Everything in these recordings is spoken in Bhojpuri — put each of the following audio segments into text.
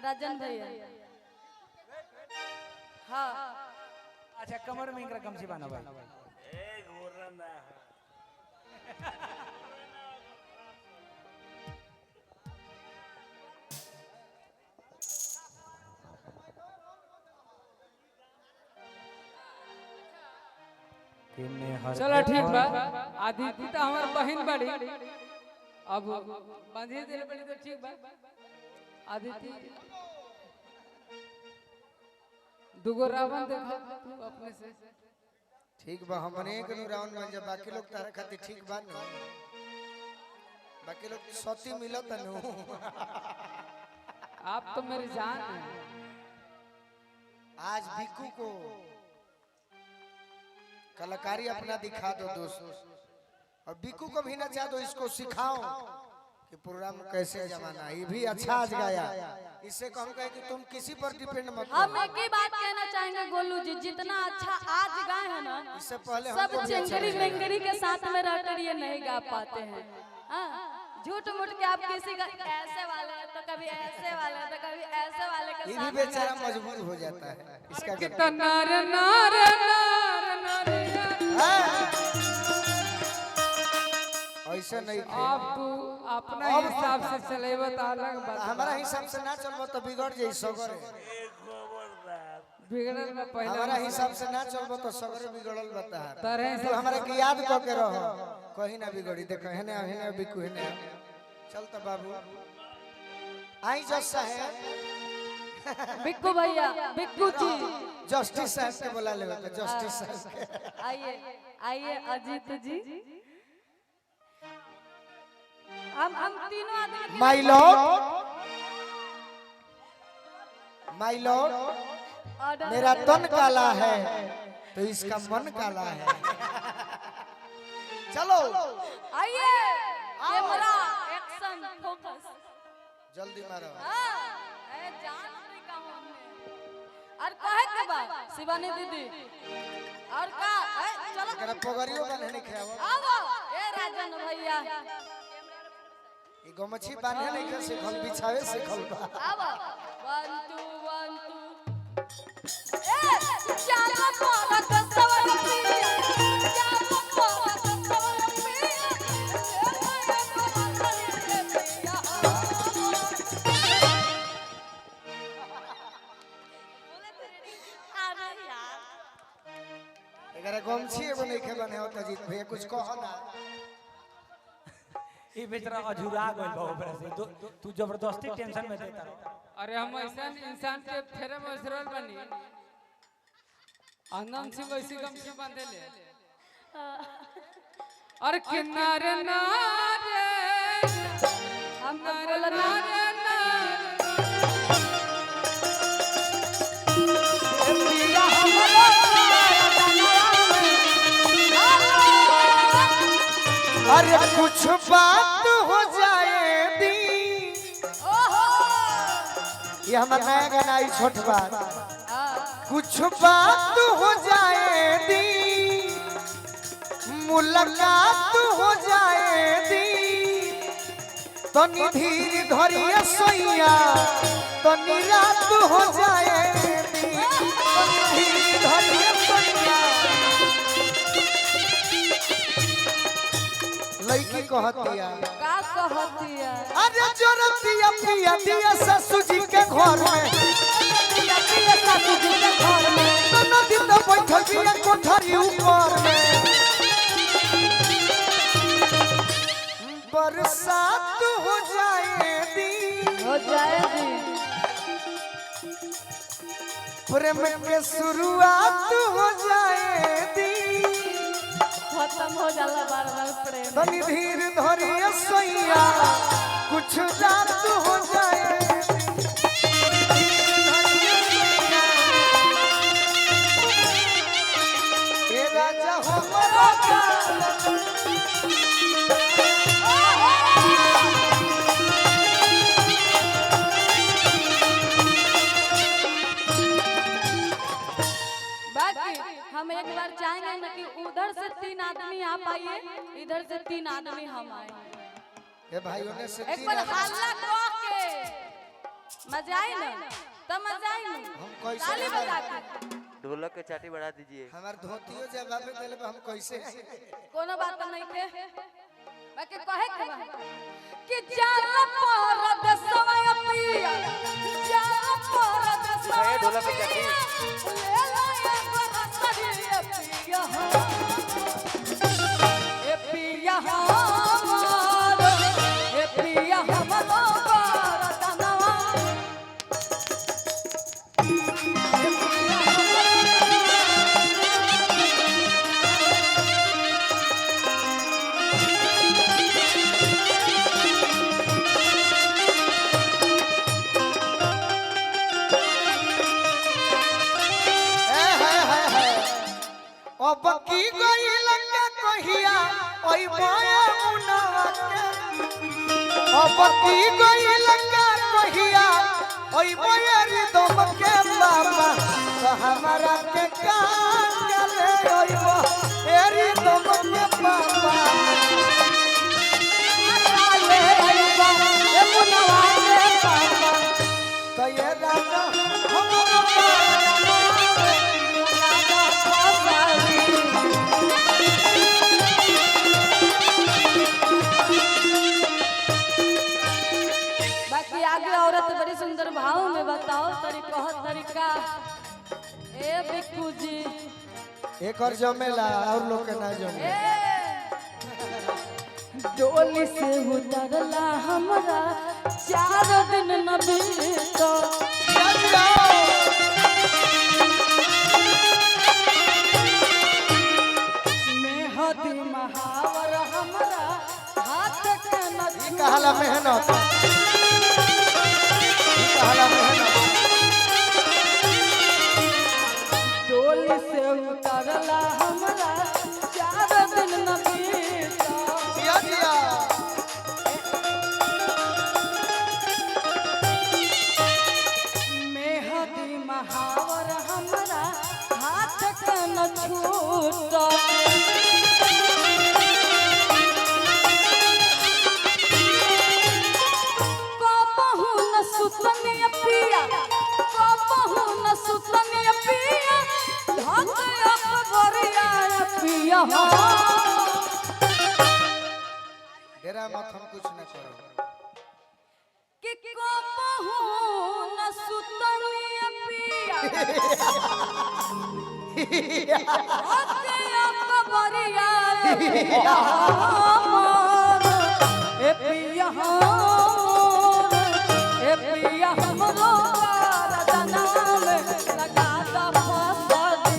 राजन भैया हाँ अच्छा कमर में इनका कम से बाना भाई चलो ठीक बा आदित्य तो हमार बहन बड़ी अब बांधिए दिल बड़ी तो ठीक बा आदित्य दुगो रावण देखा तू अपने से ठीक बा हमने एक नु रावण बन जा बाकी लोग तारे खातिर ठीक बा न बाकी लोग सती मिलत न आप तो मेरी जान है आज बिक्कू को कलाकारी अपना दिखा दो दोस्तों और बिक्कू को भी ना चाह दो इसको सिखाओ कि प्रोग्राम कैसे जमाना ये भी अच्छा आज गाया इससे कम कहे कि तुम किसी पर डिपेंड मत करो। हम एक ही बात कहना चाहेंगे गोलू जी जितना अच्छा आज गाए हैं ना इससे पहले सब चेंगरी मेंगरी के साथ में रहकर ये नहीं गा पाते हैं झूठ मूठ के आप किसी का ऐसे वाले तो कभी ऐसे वाले तो कभी ऐसे वाले के ये साथ भी बेचारा मजबूर हो जाता है इसका कितना नार नार नार नार ऐसा नहीं आप तू अपना हिसाब से चलेबो तो अलग बात हमारा हिसाब से ना चलबो तो बिगड़ जाई सगरे बिगड़ल में पहले हमारा हिसाब से ना चलबो तो सगरे बिगड़ल बता तरह तो हमरा के याद क के रहो कहीं ना बिगड़ी देख हेने हेने बिकू हेने चल तो बाबू आई जस्सा है बिक्कू भैया बिक्कू जी जस्टिस साहब के बुला लेबे तो जस्टिस साहब के आइए आइए अजीत जी हम तीनों आदमी माय लॉर्ड मेरा तन काला है तो इसका मन काला है चलो आइए कैमरा एक्शन फोकस जल्दी मारो जान नहीं कहूं हमने और कहे के बा शिवानी दीदी और का चलो अगर पगड़ियो बने नहीं खाओ आओ ए राजन भैया ये गमछी बांधे नहीं कर सिखल बिछावे सिखल बा आओ 1 2 1 2 ए चाला पाला कसवर पिया चाला पाला कसवर पिया अगर गमछी एगो नहीं के बने हो तो जीत भैया कुछ कहो ना ये बेचारा अधूरा गइल बा ओकरा से तू जबरदस्ती टेंशन में देता रह अरे हम ऐसा इंसान के फेरे में उसरल बनी आनंद से वैसी गम से बांधे ले और किनारे नारे हम तो बोलना अरे कुछ बात हो जाए दी ये हमारा नया गाना आई छोट बात कुछ बात हो जाए दी मुलाकात हो जाए दी तो निधीर धरिया सोइया तो निरात हो जाए दी तो निधीर धरिया सोइया लड़की कहतिया का कहतिया अरे जोरतिया पिया दिया ससुर जी के घर में पिया पिया सासू जी के घर में तो नदी तो बैठल पिया कोठरी ऊपर में बरसात हो जाए दी हो जाए जी प्रेम के शुरुआत हो जाए दी खत्म हो जाला बार बार प्रेम तनी धीर धरिया सैया कुछ रात हो जाए ये राजा हमारा उधर से 3 आदमी आप आइए, इधर से 3 आदमी हम आए। ये भाइयों ने से एक बार हल्ला कह के मजा आई ना, तो मजा आई ना। हम कैसे ताली बजा के ढोलक के चाटी बढ़ा दीजिए। हमार धोतियो जवाब में देले हम कैसे कोनो बात नहीं के बाकी कहे के बा कि जाला परद समय पिया, जाला परद समय ढोलक पे चाटी। ले लो ये बरसरी पिया, ए पिया हमार, ए पिया हमरो बरदनवा, अब की गई लंका कहिया ओई माया मुनावा के अब की गई लंका कहिया ओई माया रिदम के बाबा तो हमारा के कान चले ओई वो एरी दम के बाबा ले आइबा ए मुनवा के बाबा, तो ये राजा हमरो बाकी आगे औरत बड़ी सुंदर भाव में बताओ तरीका। ए बिक्कू जी, एक और जमेला और लोग के ना जमे ए डोली से उतरला हमरा 4 दिन न बीतो, मेहदी महावर हमरा हाथ के न कहला मेहनत कहला मेहनत डोली से उतरला हमरा 4 दिन न बीतो, जिया जिया मेहदी महावर हमरा हाथ के न छूटो, कबहू न सुतनी पिया, कबहू न सुतनी पिया, धक अकबरिया पिया डेरा मत हम कुछ न करो कि कबहू न सुतनी पिया, धक अकबरिया पिया ए पिया ए पिया हमरो रतना में लगा दा फसदी,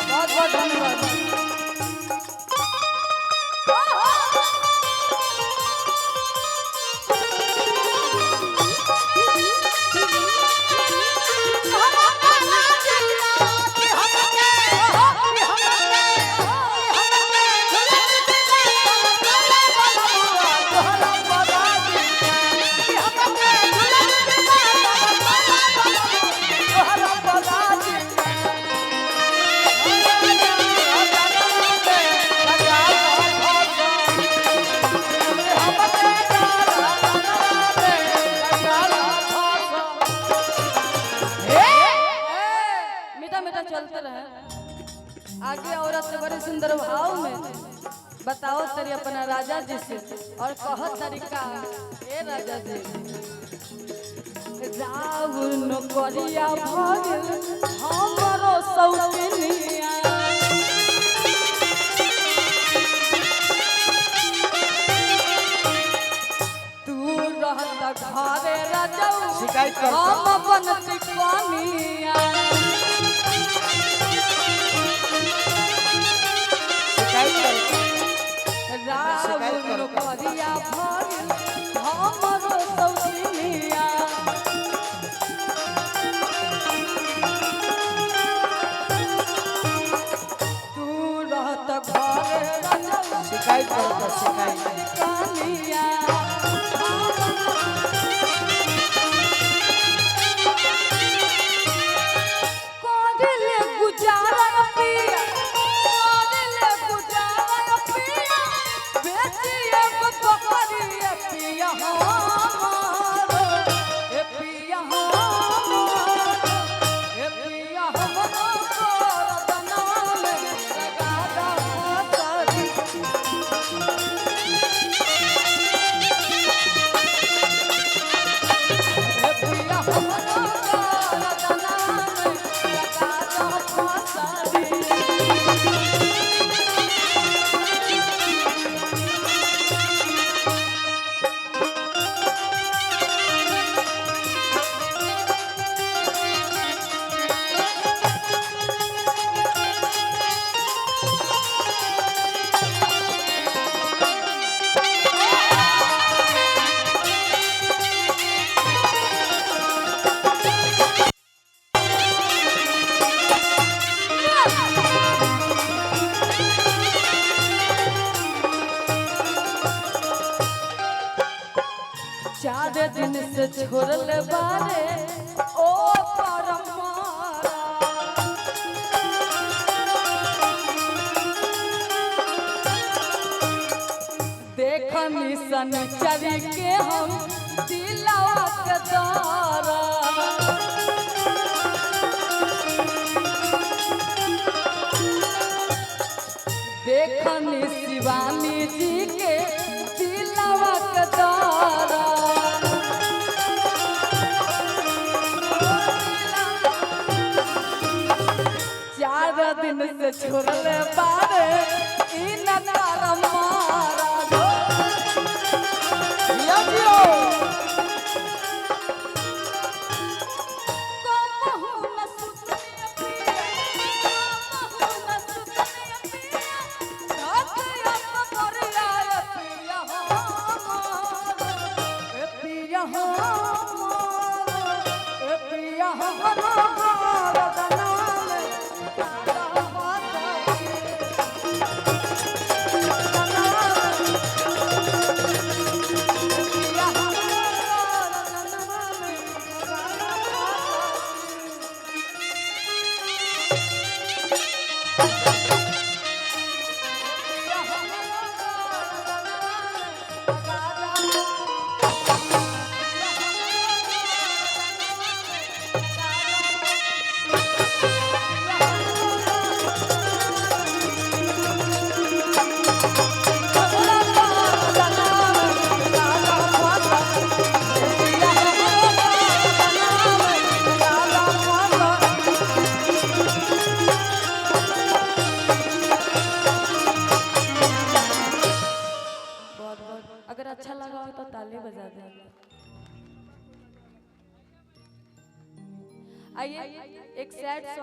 बहुत बहुत धन्यवाद। चलते रहे आगे औरत से बड़े सुंदर भाव में बताओ तरी अपना राजा जी से और कहो तरीका ए राजा जी रावण करिया भगल हमरो सौतनिया तू रहत घरे राजा शिकायत करता। हम बनती कनिया रावण करिया भगल हमरो सौतनिया तू शिकायत करता शिकायत कहानिया कोडिले गुजारा पिया कोडिले गुजारा पिया बेचिए बकरिया पिया हमारो ए पिया हमारो ए पिया हमारो रतना में लगा दा फासरी ए पिया हमारो रतना में लगा दा फासरी चार दिन से छोड़ल बारे ओ परमारा देखनी सनिचरी के हम दिलवा के दारा देखनी शिवानी जी के दिलवा के दारा चार दिन से छोड़ल बारे इन तार मारा जिया जियो कहूं न सुतने पिया कहूं न सुतने पिया धकिया पकड़िया पिया हमारो ए पिया हमारो ए पिया हमारो रतना में लगा फासरी अगर अच्छा लगा हो तो ताली बजा दें। आइए एक सैड सॉन्ग